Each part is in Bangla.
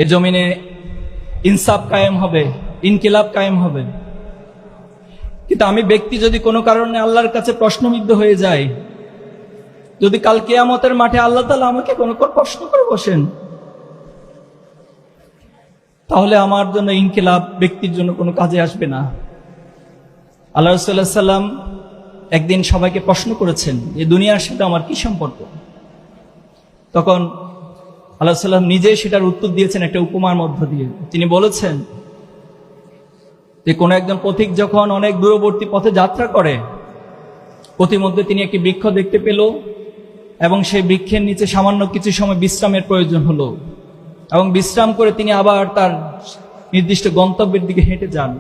এ জমিনে ইনসাফ কায়েম হবে, ইনকিলাব কায়েম হবে। কিন্তু আমি ব্যক্তি যদি কোনো কারণে আল্লাহর কাছে প্রশ্নবিদ্ধ হয়ে যাই, যদি কাল কিয়ামতের মাঠে আল্লাহ তাআলা আমাকে কোনো প্রশ্ন করে বসেন, তাহলে আমার জন্য ইনকিলাব ব্যক্তির জন্য কোনো কাজে আসবে না। আল্লাহ রাসূলুল্লাহ সাল্লাল্লাহু আলাইহি ওয়াসাল্লাম একদিন সবাইকে প্রশ্ন করেছেন যে দুনিয়ার সাথে আমার কি সম্পর্ক। তখন আল্লাহ সাল্লাম নিজে সেটার উত্তর দিয়েছেন একটা উপমার মধ্য দিয়ে। তিনি বলেছেন যে কোনো একজন পথিক যখন অনেক দূরবর্তী পথে যাত্রা করে, পথিমধ্যে তিনি একটি বৃক্ষ দেখতে পেল এবং সেই বৃক্ষের নিচে সামান্য কিছু সময় বিশ্রামের প্রয়োজন হলো, এবং বিশ্রাম করে তিনি আবার তার নির্দিষ্ট গন্তব্যের দিকে হেঁটে যান।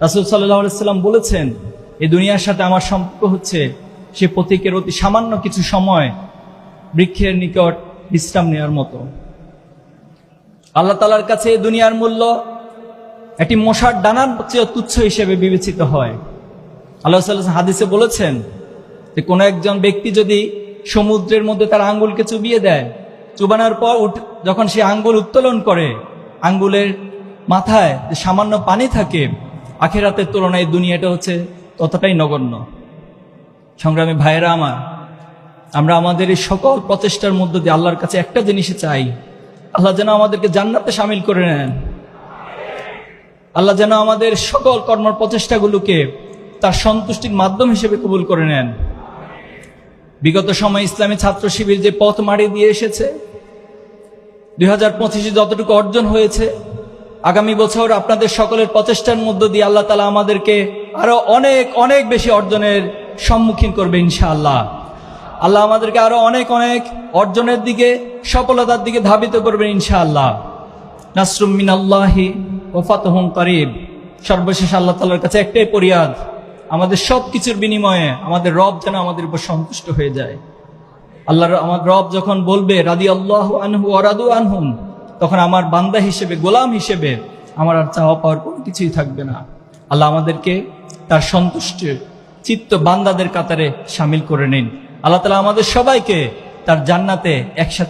রাসূল সাল্লাল্লাহু আলাইহি ওয়াসাল্লাম বলেছেন এই দুনিয়ার সাথে আমার সম্পর্ক হচ্ছে সে পথিকের অতি সামান্য কিছু সময় বৃক্ষের নিকট বিশ্রাম নেওয়ার মতো। আল্লাহ তাআলার কাছে এই দুনিয়ার মূল্য একটি মশার ডানার চেয়ে তুচ্ছ হিসেবে বিবেচিত হয়। আল্লাহ সাল্লাল্লাহু আলাইহি ওয়াসাল্লাম হাদিসে বলেছেন যে কোনো একজন ব্যক্তি যদি সমুদ্রের মধ্যে তার আঙ্গুলকে চুবিয়ে দেয়, চুবানোর পর যখন সে আঙ্গুল উত্তোলন করে, আঙ্গুলের মাথায় যে সামান্য পানি থাকে, আখিরাতের তুলনায় দুনিয়াটা হচ্ছে ততটাই নগণ্য। সংগ্রামী ভাইয়েরা আমার, আমরা আমাদের এই সকল প্রচেষ্টার মধ্য দিয়ে আল্লাহর কাছে একটা জিনিসই চাই, আল্লাহ যেন আমাদেরকে জান্নাতে শামিল করে নেন। আল্লাহ যেন আমাদের সকল কর্ম প্রচেষ্টাগুলোকে তার সন্তুষ্টির মাধ্যম হিসেবে কবুল করে নেন। বিগত সময় ইসলামী ছাত্র শিবির যে পথ মাড়ি দিয়ে এসেছে, 2025 যতটুকু অর্জন হয়েছে, আগামী বছর আপনাদের সকলের প্রচেষ্টার মধ্য দিয়ে আল্লাহ তাআলা আমাদেরকে আরো অনেক অনেক বেশি অর্জনের সম্মুখীন করবে ইনশাআল্লাহ। আল্লাহ আমাদেরকে আরো অনেক অনেক অর্জনের দিকে, সফলতার দিকে ধাবিত করবেন ইনশাআল্লাহ। নাসরুম মিনাল্লাহি ওয়া ফাতহুন করিব। সর্বশেষ আল্লাহ তাআলার কাছে একটাই ফরিয়াদ, আমাদের সব কিছুর বিনিময়ে আমাদের রব যেন আমাদের উপর সন্তুষ্ট হয়ে যায়। আমার রব যখন বলবে রাদিয়াল্লাহু আনহু ওয়া রাদু আনহুম, তখন আমার বান্দা হিসেবে, গোলাম হিসেবে আমার আর চাওয়া পাওয়ার কোনো কিছুই থাকবে না। আল্লাহ আমাদেরকে তার সন্তুষ্ট চিত্ত বান্দাদের কাতারে শামিল করে নিন। আল্লাহ তাআলা আমাদের সবাইকে তার জান্নাতে একসাথে